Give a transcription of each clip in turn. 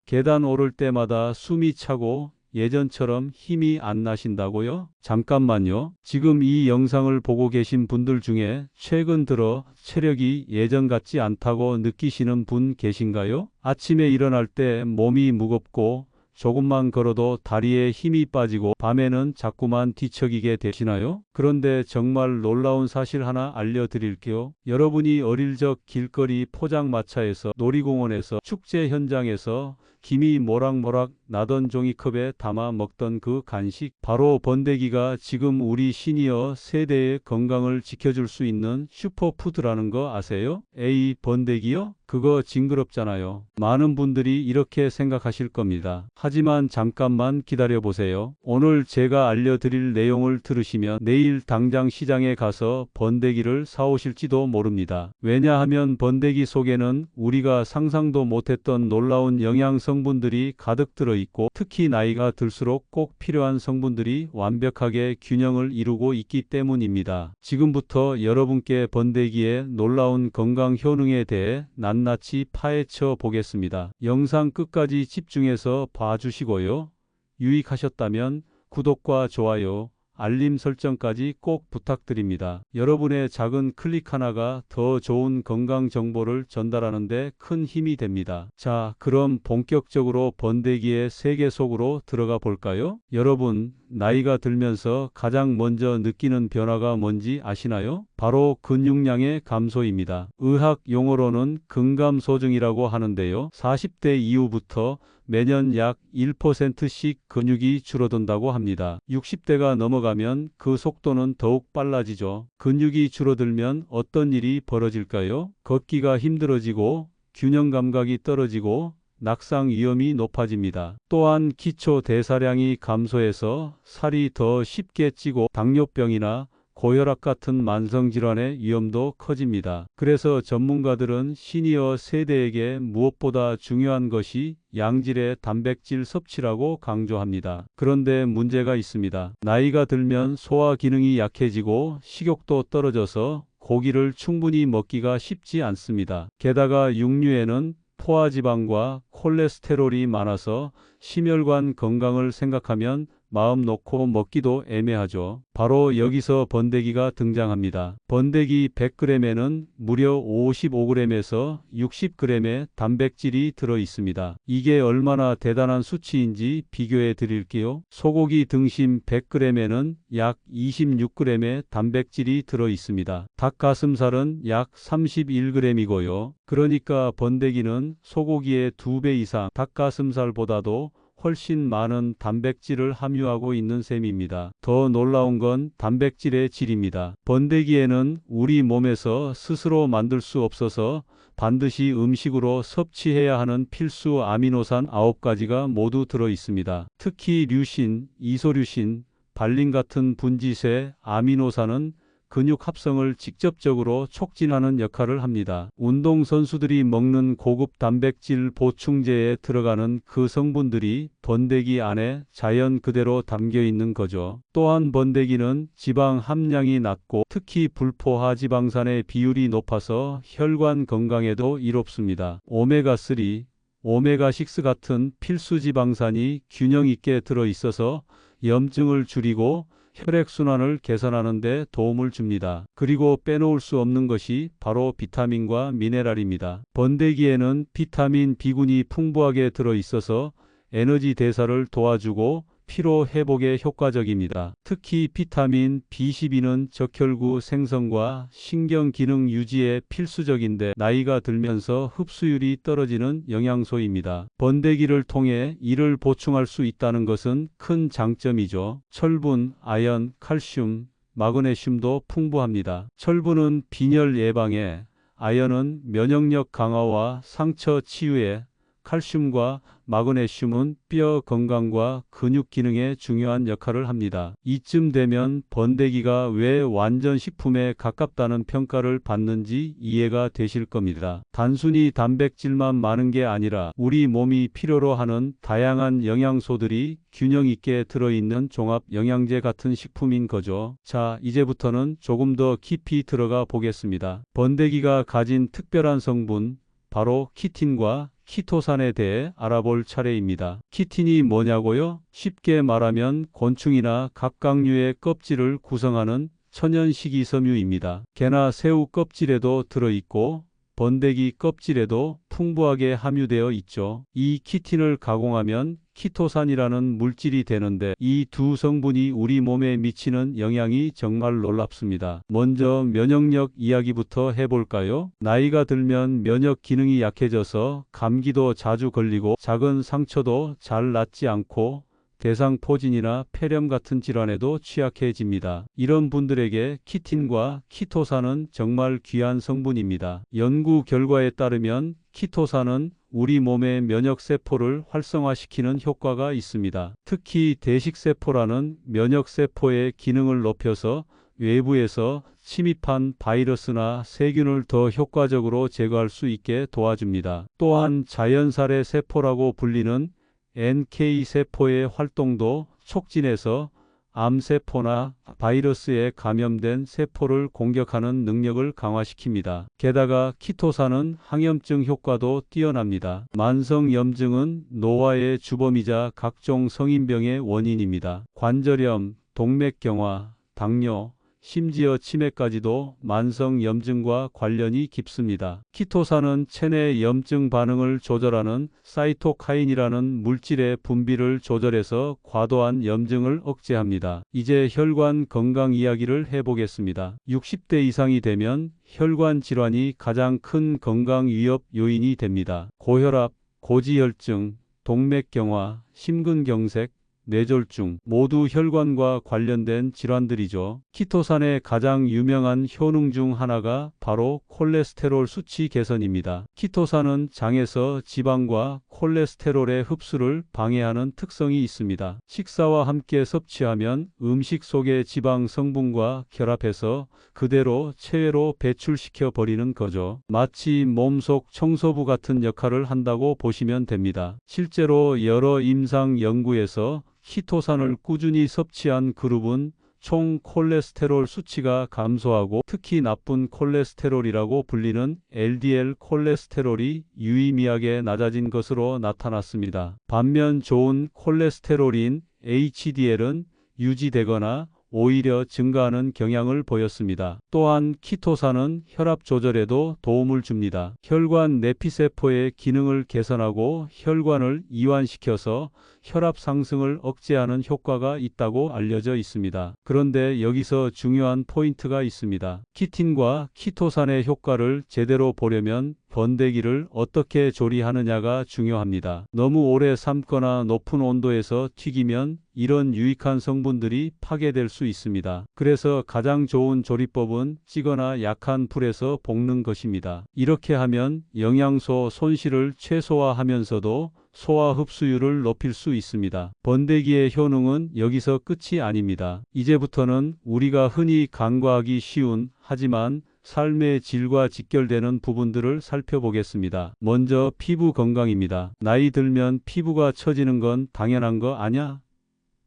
계단 오를 때마다 숨이 차고 예전처럼 힘이 안 나신다고요? 잠깐만요. 지금 이 영상을 보고 계신 분들 중에 최근 들어 체력이 예전 같지 않다고 느끼시는 분 계신가요? 아침에 일어날 때 몸이 무겁고 조금만 걸어도 다리에 힘이 빠지고 밤에는 자꾸만 뒤척이게 되시나요? 그런데 정말 놀라운 사실 하나 알려드릴게요. 여러분이 어릴 적 길거리 포장마차에서, 놀이공원에서, 축제 현장에서 김이 모락모락 나던 종이컵에 담아 먹던 그 간식, 바로 번데기가 지금 우리 시니어 세대의 건강을 지켜줄 수 있는 슈퍼푸드라는 거 아세요? 에이, 번데기요? 그거 징그럽잖아요. 많은 분들이 이렇게 생각하실 겁니다. 하지만 잠깐만 기다려보세요. 오늘 제가 알려드릴 내용을 들으시면 내일 당장 시장에 가서 번데기를 사오실지도 모릅니다. 왜냐하면 번데기 속에는 우리가 상상도 못했던 놀라운 영양 성분들이 가득 들어있고, 특히 나이가 들수록 꼭 필요한 성분들이 완벽하게 균형을 이루고 있기 때문입니다. 지금부터 여러분께 번데기의 놀라운 건강 효능에 대해 낱낱이 파헤쳐 보겠습니다. 영상 끝까지 집중해서 봐주시고요. 유익하셨다면 구독과 좋아요, 알림 설정까지 꼭 부탁드립니다. 여러분의 작은 클릭 하나가 더 좋은 건강 정보를 전달하는 데 큰 힘이 됩니다. 자, 그럼 본격적으로 번데기의 세계 속으로 들어가 볼까요? 여러분, 나이가 들면서 가장 먼저 느끼는 변화가 뭔지 아시나요? 바로 근육량의 감소입니다. 의학 용어로는 근감소증이라고 하는데요. 40대 이후부터 매년 약 1%씩 근육이 줄어든다고 합니다. 60대가 넘어가면 그 속도는 더욱 빨라지죠. 근육이 줄어들면 어떤 일이 벌어질까요? 걷기가 힘들어지고 균형 감각이 떨어지고 낙상 위험이 높아집니다. 또한 기초 대사량이 감소해서 살이 더 쉽게 찌고 당뇨병이나 고혈압 같은 만성질환의 위험도 커집니다. 그래서 전문가들은 시니어 세대에게 무엇보다 중요한 것이 양질의 단백질 섭취라고 강조합니다. 그런데 문제가 있습니다. 나이가 들면 소화 기능이 약해지고 식욕도 떨어져서 고기를 충분히 먹기가 쉽지 않습니다. 게다가 육류에는 포화지방과 콜레스테롤이 많아서 심혈관 건강을 생각하면 마음 놓고 먹기도 애매하죠. 바로 여기서 번데기가 등장합니다. 번데기 100g에는 무려 55g에서 60g의 단백질이 들어 있습니다. 이게 얼마나 대단한 수치인지 비교해 드릴게요. 소고기 등심 100g에는 약 26g의 단백질이 들어 있습니다. 닭가슴살은 약 31g이고요. 그러니까 번데기는 소고기의 2배 이상, 닭가슴살보다도 훨씬 많은 단백질을 함유하고 있는 셈입니다. 더 놀라운 건 단백질의 질입니다. 번데기에는 우리 몸에서 스스로 만들 수 없어서 반드시 음식으로 섭취해야 하는 필수 아미노산 9가지가 모두 들어 있습니다. 특히 류신, 이소류신, 발린 같은 분지쇄 아미노산은 근육 합성을 직접적으로 촉진하는 역할을 합니다. 운동선수들이 먹는 고급 단백질 보충제에 들어가는 그 성분들이 번데기 안에 자연 그대로 담겨 있는 거죠. 또한 번데기는 지방 함량이 낮고 특히 불포화 지방산의 비율이 높아서 혈관 건강에도 이롭습니다. 오메가3, 오메가6 같은 필수 지방산이 균형 있게 들어 있어서 염증을 줄이고 혈액순환을 개선하는 데 도움을 줍니다. 그리고 빼놓을 수 없는 것이 바로 비타민과 미네랄입니다. 번데기에는 비타민 B군이 풍부하게 들어 있어서 에너지 대사를 도와주고 피로 회복에 효과적입니다. 특히 비타민 B12는 적혈구 생성과 신경 기능 유지에 필수적인데 나이가 들면서 흡수율이 떨어지는 영양소입니다. 번데기를 통해 이를 보충할 수 있다는 것은 큰 장점이죠. 철분, 아연, 칼슘, 마그네슘도 풍부합니다. 철분은 빈혈 예방에, 아연은 면역력 강화와 상처 치유에, 칼슘과 마그네슘은 뼈 건강과 근육 기능에 중요한 역할을 합니다. 이쯤 되면 번데기가 왜 완전 식품에 가깝다는 평가를 받는지 이해가 되실 겁니다. 단순히 단백질만 많은 게 아니라 우리 몸이 필요로 하는 다양한 영양소들이 균형 있게 들어있는 종합 영양제 같은 식품인 거죠. 자, 이제부터는 조금 더 깊이 들어가 보겠습니다. 번데기가 가진 특별한 성분, 바로 키틴과 키토산에 대해 알아볼 차례입니다. 키틴이 뭐냐고요? 쉽게 말하면 곤충이나 갑각류의 껍질을 구성하는 천연 식이섬유입니다. 개나 새우 껍질에도 들어있고 번데기 껍질에도 풍부하게 함유되어 있죠. 이 키틴을 가공하면 키토산이라는 물질이 되는데 이 두 성분이 우리 몸에 미치는 영향이 정말 놀랍습니다. 먼저 면역력 이야기부터 해볼까요? 나이가 들면 면역 기능이 약해져서 감기도 자주 걸리고 작은 상처도 잘 낫지 않고 대상포진이나 폐렴 같은 질환에도 취약해집니다. 이런 분들에게 키틴과 키토산은 정말 귀한 성분입니다. 연구 결과에 따르면 키토산은 우리 몸의 면역세포를 활성화시키는 효과가 있습니다. 특히 대식세포라는 면역세포의 기능을 높여서 외부에서 침입한 바이러스나 세균을 더 효과적으로 제거할 수 있게 도와줍니다. 또한 자연살의 세포라고 불리는 NK세포의 활동도 촉진해서 암세포나 바이러스에 감염된 세포를 공격하는 능력을 강화시킵니다. 게다가 키토산은 항염증 효과도 뛰어납니다. 만성염증은 노화의 주범이자 각종 성인병의 원인입니다. 관절염, 동맥경화, 당뇨, 심지어 치매까지도 만성염증과 관련이 깊습니다. 키토산은 체내 염증 반응을 조절하는 사이토카인이라는 물질의 분비를 조절해서 과도한 염증을 억제합니다. 이제 혈관 건강 이야기를 해보겠습니다. 60대 이상이 되면 혈관 질환이 가장 큰 건강 위협 요인이 됩니다. 고혈압, 고지혈증, 동맥경화, 심근경색, 뇌졸중 모두 혈관과 관련된 질환들이죠. 키토산의 가장 유명한 효능 중 하나가 바로 콜레스테롤 수치 개선입니다. 키토산은 장에서 지방과 콜레스테롤의 흡수를 방해하는 특성이 있습니다. 식사와 함께 섭취하면 음식 속의 지방 성분과 결합해서 그대로 체외로 배출시켜 버리는 거죠. 마치 몸속 청소부 같은 역할을 한다고 보시면 됩니다. 실제로 여러 임상 연구에서 키토산을 꾸준히 섭취한 그룹은 총 콜레스테롤 수치가 감소하고 특히 나쁜 콜레스테롤이라고 불리는 LDL 콜레스테롤이 유의미하게 낮아진 것으로 나타났습니다. 반면 좋은 콜레스테롤인 HDL은 유지되거나 오히려 증가하는 경향을 보였습니다. 또한 키토산은 혈압 조절에도 도움을 줍니다. 혈관 내피세포의 기능을 개선하고 혈관을 이완시켜서 혈압 상승을 억제하는 효과가 있다고 알려져 있습니다. 그런데 여기서 중요한 포인트가 있습니다. 키틴과 키토산의 효과를 제대로 보려면 번데기를 어떻게 조리하느냐가 중요합니다. 너무 오래 삶거나 높은 온도에서 튀기면 이런 유익한 성분들이 파괴될 수 있습니다. 그래서 가장 좋은 조리법은 찌거나 약한 불에서 볶는 것입니다. 이렇게 하면 영양소 손실을 최소화하면서도 소화 흡수율을 높일 수 있습니다. 번데기의 효능은 여기서 끝이 아닙니다. 이제부터는 우리가 흔히 간과하기 쉬운 하지만 삶의 질과 직결되는 부분들을 살펴보겠습니다. 먼저 피부 건강입니다. 나이 들면 피부가 처지는 건 당연한 거 아냐?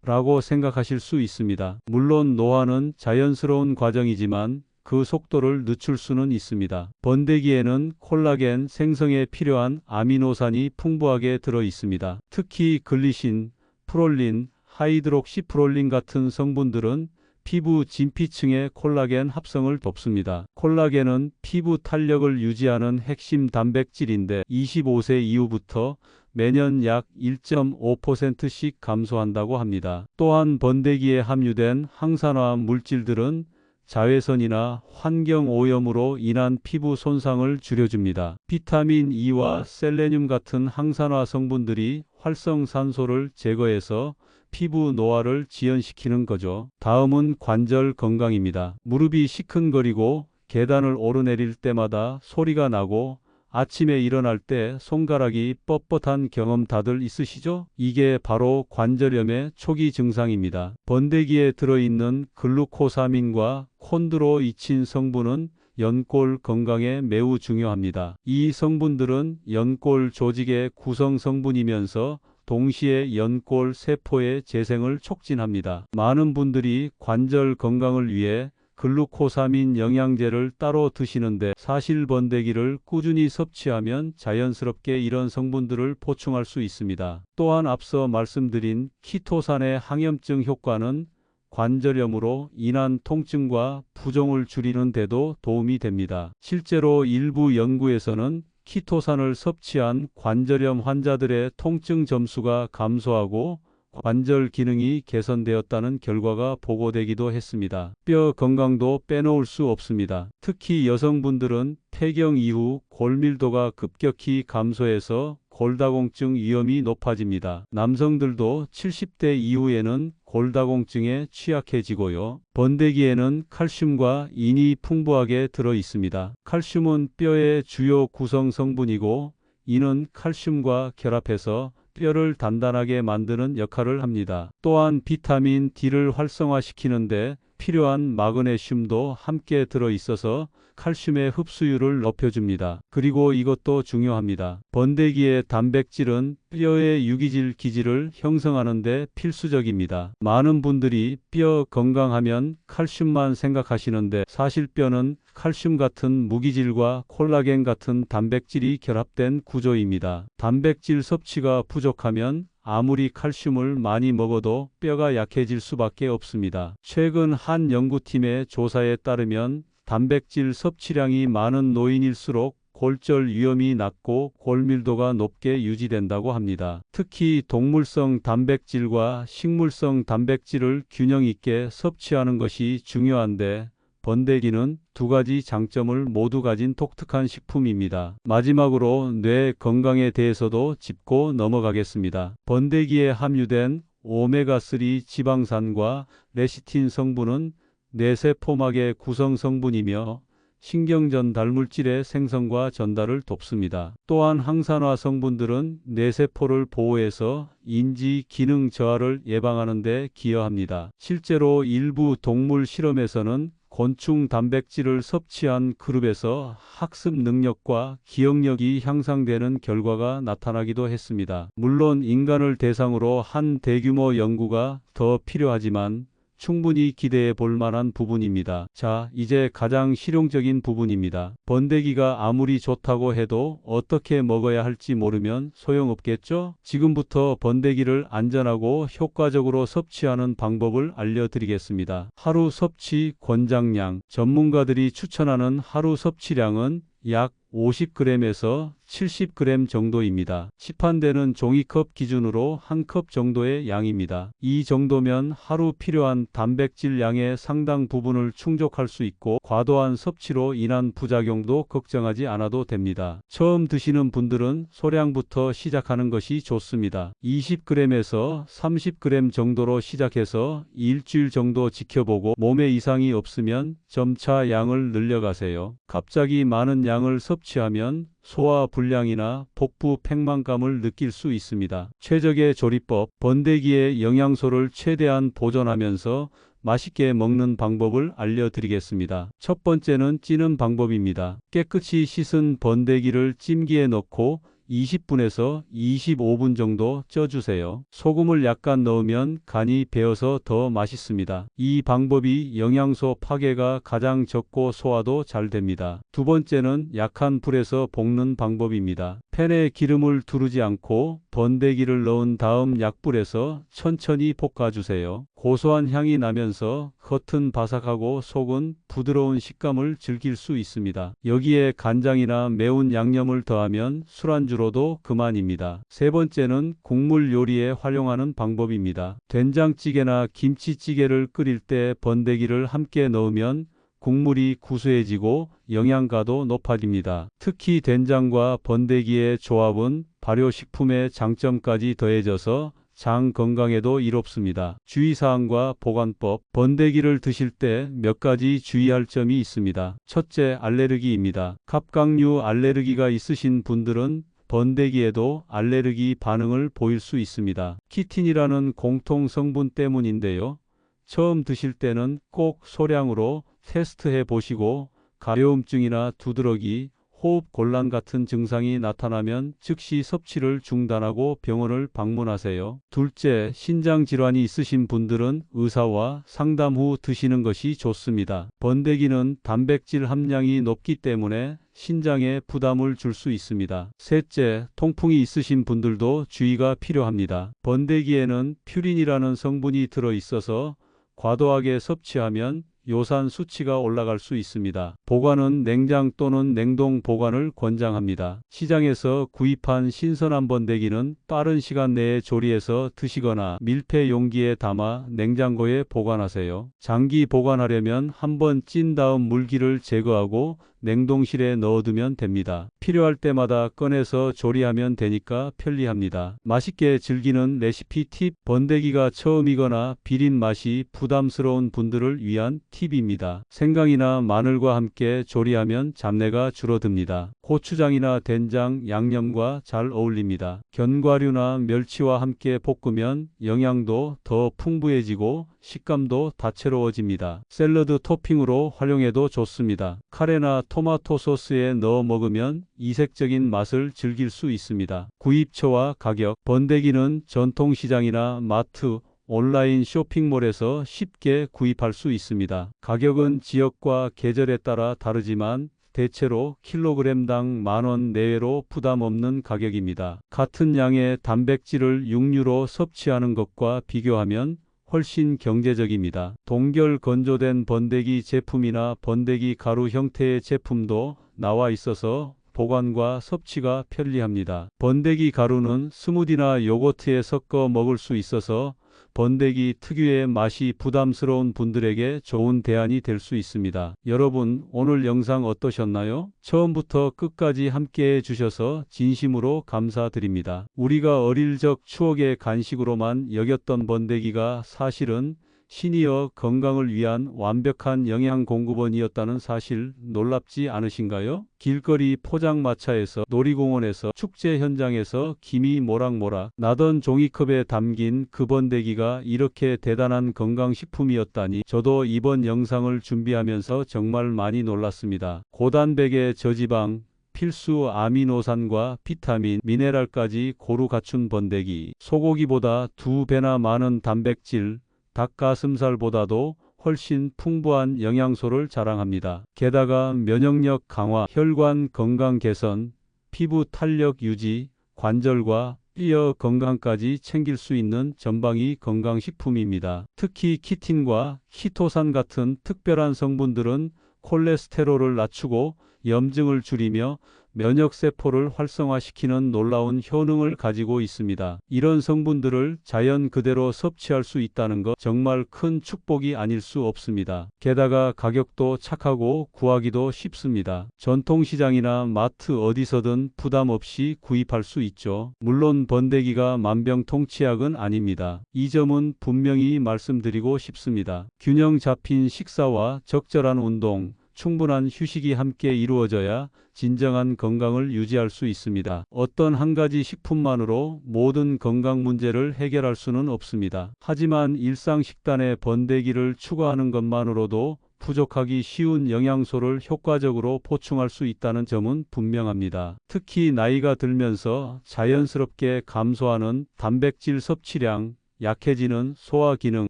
라고 생각하실 수 있습니다. 물론 노화는 자연스러운 과정이지만 그 속도를 늦출 수는 있습니다. 번데기에는 콜라겐 생성에 필요한 아미노산이 풍부하게 들어 있습니다. 특히 글리신, 프롤린, 하이드록시프롤린 같은 성분들은 피부 진피층의 콜라겐 합성을 돕습니다. 콜라겐은 피부 탄력을 유지하는 핵심 단백질인데 25세 이후부터 매년 약 1.5%씩 감소한다고 합니다. 또한 번데기에 함유된 항산화 물질들은 자외선이나 환경 오염으로 인한 피부 손상을 줄여줍니다. 비타민 E와 셀레늄 같은 항산화 성분들이 활성산소를 제거해서 피부 노화를 지연시키는 거죠. 다음은 관절 건강입니다. 무릎이 시큰거리고 계단을 오르내릴 때마다 소리가 나고 아침에 일어날 때 손가락이 뻣뻣한 경험 다들 있으시죠? 이게 바로 관절염의 초기 증상입니다. 번데기에 들어있는 글루코사민과 콘드로이친 성분은 연골 건강에 매우 중요합니다. 이 성분들은 연골 조직의 구성 성분이면서 동시에 연골 세포의 재생을 촉진합니다. 많은 분들이 관절 건강을 위해 글루코사민 영양제를 따로 드시는데 사실 번데기를 꾸준히 섭취하면 자연스럽게 이런 성분들을 보충할 수 있습니다. 또한 앞서 말씀드린 키토산의 항염증 효과는 관절염으로 인한 통증과 부종을 줄이는 데도 도움이 됩니다. 실제로 일부 연구에서는 키토산을 섭취한 관절염 환자들의 통증 점수가 감소하고 관절 기능이 개선되었다는 결과가 보고되기도 했습니다. 뼈 건강도 빼놓을 수 없습니다. 특히 여성분들은 폐경 이후 골밀도가 급격히 감소해서 골다공증 위험이 높아집니다. 남성들도 70대 이후에는 골다공증에 취약해지고요. 번데기에는 칼슘과 인이 풍부하게 들어 있습니다. 칼슘은 뼈의 주요 구성 성분이고 인은 칼슘과 결합해서 뼈를 단단하게 만드는 역할을 합니다. 또한 비타민 D를 활성화시키는데 필요한 마그네슘도 함께 들어 있어서 칼슘의 흡수율을 높여줍니다. 그리고 이것도 중요합니다. 번데기의 단백질은 뼈의 유기질 기질을 형성하는 데 필수적입니다. 많은 분들이 뼈 건강하면 칼슘만 생각하시는데 사실 뼈는 칼슘 같은 무기질과 콜라겐 같은 단백질이 결합된 구조입니다. 단백질 섭취가 부족하면 아무리 칼슘을 많이 먹어도 뼈가 약해질 수밖에 없습니다. 최근 한 연구팀의 조사에 따르면 단백질 섭취량이 많은 노인일수록 골절 위험이 낮고 골밀도가 높게 유지된다고 합니다. 특히 동물성 단백질과 식물성 단백질을 균형 있게 섭취하는 것이 중요한데 번데기는 두 가지 장점을 모두 가진 독특한 식품입니다. 마지막으로 뇌 건강에 대해서도 짚고 넘어가겠습니다. 번데기에 함유된 오메가3 지방산과 레시틴 성분은 뇌세포막의 구성 성분이며 신경전달 물질의 생성과 전달을 돕습니다. 또한 항산화 성분들은 뇌세포를 보호해서 인지 기능 저하를 예방하는 데 기여합니다. 실제로 일부 동물 실험에서는 곤충 단백질을 섭취한 그룹에서 학습 능력과 기억력이 향상되는 결과가 나타나기도 했습니다. 물론 인간을 대상으로 한 대규모 연구가 더 필요하지만 충분히 기대해 볼 만한 부분입니다. 자, 이제 가장 실용적인 부분입니다. 번데기가 아무리 좋다고 해도 어떻게 먹어야 할지 모르면 소용없겠죠? 지금부터 번데기를 안전하고 효과적으로 섭취하는 방법을 알려드리겠습니다. 하루 섭취 권장량. 전문가들이 추천하는 하루 섭취량은 약 50g에서 70g 정도입니다. 시판되는 종이컵 기준으로 한 컵 정도의 양입니다. 이 정도면 하루 필요한 단백질 양의 상당 부분을 충족할 수 있고 과도한 섭취로 인한 부작용도 걱정하지 않아도 됩니다. 처음 드시는 분들은 소량부터 시작하는 것이 좋습니다. 20g에서 30g 정도로 시작해서 일주일 정도 지켜보고 몸에 이상이 없으면 점차 양을 늘려가세요. 갑자기 많은 양을 섭취하면 소화 불량이나 복부 팽만감을 느낄 수 있습니다. 최적의 조리법, 번데기의 영양소를 최대한 보존하면서 맛있게 먹는 방법을 알려드리겠습니다. 첫 번째는 찌는 방법입니다. 깨끗이 씻은 번데기를 찜기에 넣고 20분에서 25분 정도 쪄주세요. 소금을 약간 넣으면 간이 배어서 더 맛있습니다. 이 방법이 영양소 파괴가 가장 적고 소화도 잘 됩니다. 두 번째는 약한 불에서 볶는 방법입니다. 팬에 기름을 두르지 않고 번데기를 넣은 다음 약불에서 천천히 볶아주세요. 고소한 향이 나면서 겉은 바삭하고 속은 부드러운 식감을 즐길 수 있습니다. 여기에 간장이나 매운 양념을 더하면 술안주로도 그만입니다. 세 번째는 국물 요리에 활용하는 방법입니다. 된장찌개나 김치찌개를 끓일 때 번데기를 함께 넣으면 국물이 구수해지고 영양가도 높아집니다. 특히 된장과 번데기의 조합은 발효식품의 장점까지 더해져서 장 건강에도 이롭습니다. 주의사항과 보관법. 번데기를 드실 때 몇 가지 주의할 점이 있습니다. 첫째, 알레르기입니다. 갑각류 알레르기가 있으신 분들은 번데기에도 알레르기 반응을 보일 수 있습니다. 키틴이라는 공통 성분 때문인데요. 처음 드실 때는 꼭 소량으로 테스트해 보시고 가려움증이나 두드러기 호흡 곤란 같은 증상이 나타나면 즉시 섭취를 중단하고 병원을 방문하세요. 둘째, 신장 질환이 있으신 분들은 의사와 상담 후 드시는 것이 좋습니다. 번데기는 단백질 함량이 높기 때문에 신장에 부담을 줄 수 있습니다. 셋째, 통풍이 있으신 분들도 주의가 필요합니다. 번데기에는 퓨린이라는 성분이 들어 있어서 과도하게 섭취하면 요산 수치가 올라갈 수 있습니다. 보관은 냉장 또는 냉동 보관을 권장합니다. 시장에서 구입한 신선한 번데기는 빠른 시간 내에 조리해서 드시거나 밀폐 용기에 담아 냉장고에 보관하세요. 장기 보관하려면 한번 찐 다음 물기를 제거하고 냉동실에 넣어두면 됩니다. 필요할 때마다 꺼내서 조리하면 되니까 편리합니다. 맛있게 즐기는 레시피 팁: 번데기가 처음이거나 비린 맛이 부담스러운 분들을 위한 팁입니다. 생강이나 마늘과 함께 조리하면 잡내가 줄어듭니다. 고추장이나 된장, 양념과 잘 어울립니다. 견과류나 멸치와 함께 볶으면 영양도 더 풍부해지고 식감도 다채로워집니다. 샐러드 토핑으로 활용해도 좋습니다. 카레나 토마토 소스에 넣어 먹으면 이색적인 맛을 즐길 수 있습니다. 구입처와 가격: 번데기는 전통시장이나 마트, 온라인 쇼핑몰에서 쉽게 구입할 수 있습니다. 가격은 지역과 계절에 따라 다르지만 대체로 킬로그램당 10,000원 내외로 부담 없는 가격입니다. 같은 양의 단백질을 육류로 섭취하는 것과 비교하면 훨씬 경제적입니다. 동결 건조된 번데기 제품이나 번데기 가루 형태의 제품도 나와 있어서 보관과 섭취가 편리합니다. 번데기 가루는 스무디나 요거트에 섞어 먹을 수 있어서 번데기 특유의 맛이 부담스러운 분들에게 좋은 대안이 될 수 있습니다. 여러분, 오늘 영상 어떠셨나요? 처음부터 끝까지 함께해 주셔서 진심으로 감사드립니다. 우리가 어릴 적 추억의 간식으로만 여겼던 번데기가 사실은 시니어 건강을 위한 완벽한 영양 공급원이었다는 사실 놀랍지 않으신가요? 길거리 포장마차에서, 놀이공원에서, 축제 현장에서 김이 모락모락 나던 종이컵에 담긴 그 번데기가 이렇게 대단한 건강식품이었다니 저도 이번 영상을 준비하면서 정말 많이 놀랐습니다. 고단백의 저지방, 필수 아미노산과 비타민, 미네랄까지 고루 갖춘 번데기, 소고기보다 2배나 많은 단백질, 닭가슴살보다도 훨씬 풍부한 영양소를 자랑합니다. 게다가 면역력 강화, 혈관 건강 개선, 피부 탄력 유지, 관절과 뼈 건강까지 챙길 수 있는 전방위 건강식품입니다. 특히 키틴과 키토산 같은 특별한 성분들은 콜레스테롤을 낮추고 염증을 줄이며 면역세포를 활성화시키는 놀라운 효능을 가지고 있습니다. 이런 성분들을 자연 그대로 섭취할 수 있다는 것 정말 큰 축복이 아닐 수 없습니다. 게다가 가격도 착하고 구하기도 쉽습니다. 전통시장이나 마트 어디서든 부담 없이 구입할 수 있죠. 물론 번데기가 만병통치약은 아닙니다. 이 점은 분명히 말씀드리고 싶습니다. 균형 잡힌 식사와 적절한 운동, 충분한 휴식이 함께 이루어져야 진정한 건강을 유지할 수 있습니다. 어떤 한 가지 식품만으로 모든 건강 문제를 해결할 수는 없습니다. 하지만 일상 식단에 번데기를 추가하는 것만으로도 부족하기 쉬운 영양소를 효과적으로 보충할 수 있다는 점은 분명합니다. 특히 나이가 들면서 자연스럽게 감소하는 단백질 섭취량, 약해지는 소화 기능,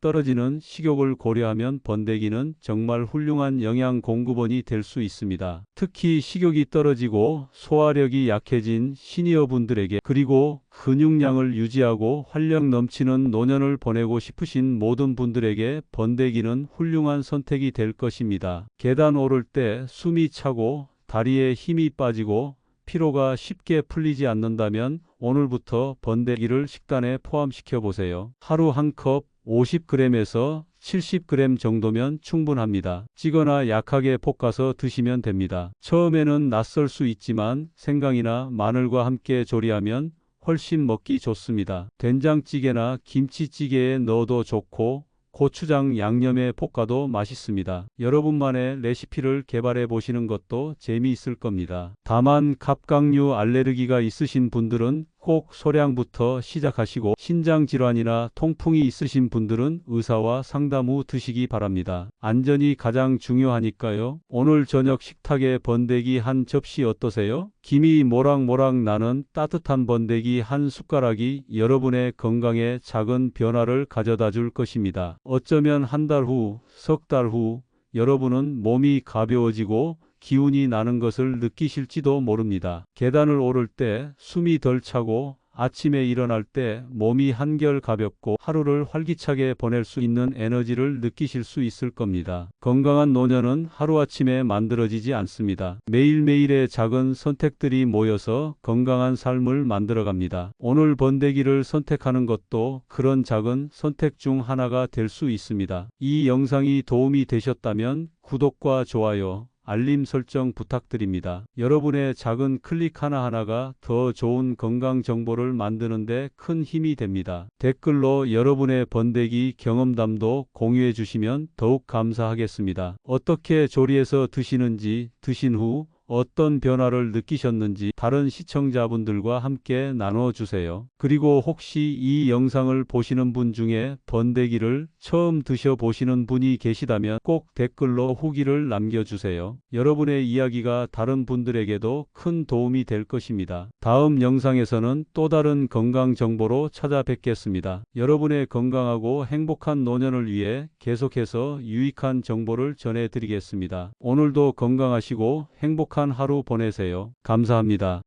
떨어지는 식욕을 고려하면 번데기는 정말 훌륭한 영양 공급원이 될 수 있습니다. 특히 식욕이 떨어지고 소화력이 약해진 시니어분들에게, 그리고 근육량을 유지하고 활력 넘치는 노년을 보내고 싶으신 모든 분들에게 번데기는 훌륭한 선택이 될 것입니다. 계단 오를 때 숨이 차고 다리에 힘이 빠지고 피로가 쉽게 풀리지 않는다면 오늘부터 번데기를 식단에 포함시켜 보세요. 하루 한 컵 50g에서 70g 정도면 충분합니다. 찌거나 약하게 볶아서 드시면 됩니다. 처음에는 낯설 수 있지만 생강이나 마늘과 함께 조리하면 훨씬 먹기 좋습니다. 된장찌개나 김치찌개에 넣어도 좋고 고추장 양념에 볶아도 맛있습니다. 여러분만의 레시피를 개발해 보시는 것도 재미있을 겁니다. 다만 갑각류 알레르기가 있으신 분들은 꼭 소량부터 시작하시고 신장질환이나 통풍이 있으신 분들은 의사와 상담 후 드시기 바랍니다. 안전이 가장 중요하니까요. 오늘 저녁 식탁에 번데기 한 접시 어떠세요? 김이 모락모락 나는 따뜻한 번데기 한 숟가락이 여러분의 건강에 작은 변화를 가져다 줄 것입니다. 어쩌면 한 달 후, 석 달 후 여러분은 몸이 가벼워지고 기운이 나는 것을 느끼실지도 모릅니다. 계단을 오를 때 숨이 덜 차고 아침에 일어날 때 몸이 한결 가볍고 하루를 활기차게 보낼 수 있는 에너지를 느끼실 수 있을 겁니다. 건강한 노년은 하루아침에 만들어지지 않습니다. 매일매일의 작은 선택들이 모여서 건강한 삶을 만들어갑니다. 오늘 번데기를 선택하는 것도 그런 작은 선택 중 하나가 될 수 있습니다. 이 영상이 도움이 되셨다면 구독과 좋아요, 알림 설정 부탁드립니다. 여러분의 작은 클릭 하나하나가 더 좋은 건강 정보를 만드는 데 큰 힘이 됩니다. 댓글로 여러분의 번데기 경험담도 공유해 주시면 더욱 감사하겠습니다. 어떻게 조리해서 드시는지, 드신 후 어떤 변화를 느끼셨는지 다른 시청자분들과 함께 나눠주세요. 그리고 혹시 이 영상을 보시는 분 중에 번데기를 처음 드셔보시는 분이 계시다면 꼭 댓글로 후기를 남겨주세요. 여러분의 이야기가 다른 분들에게도 큰 도움이 될 것입니다. 다음 영상에서는 또 다른 건강 정보로 찾아뵙겠습니다. 여러분의 건강하고 행복한 노년을 위해 계속해서 유익한 정보를 전해드리겠습니다. 오늘도 건강하시고 행복한 하루 보내세요. 감사합니다.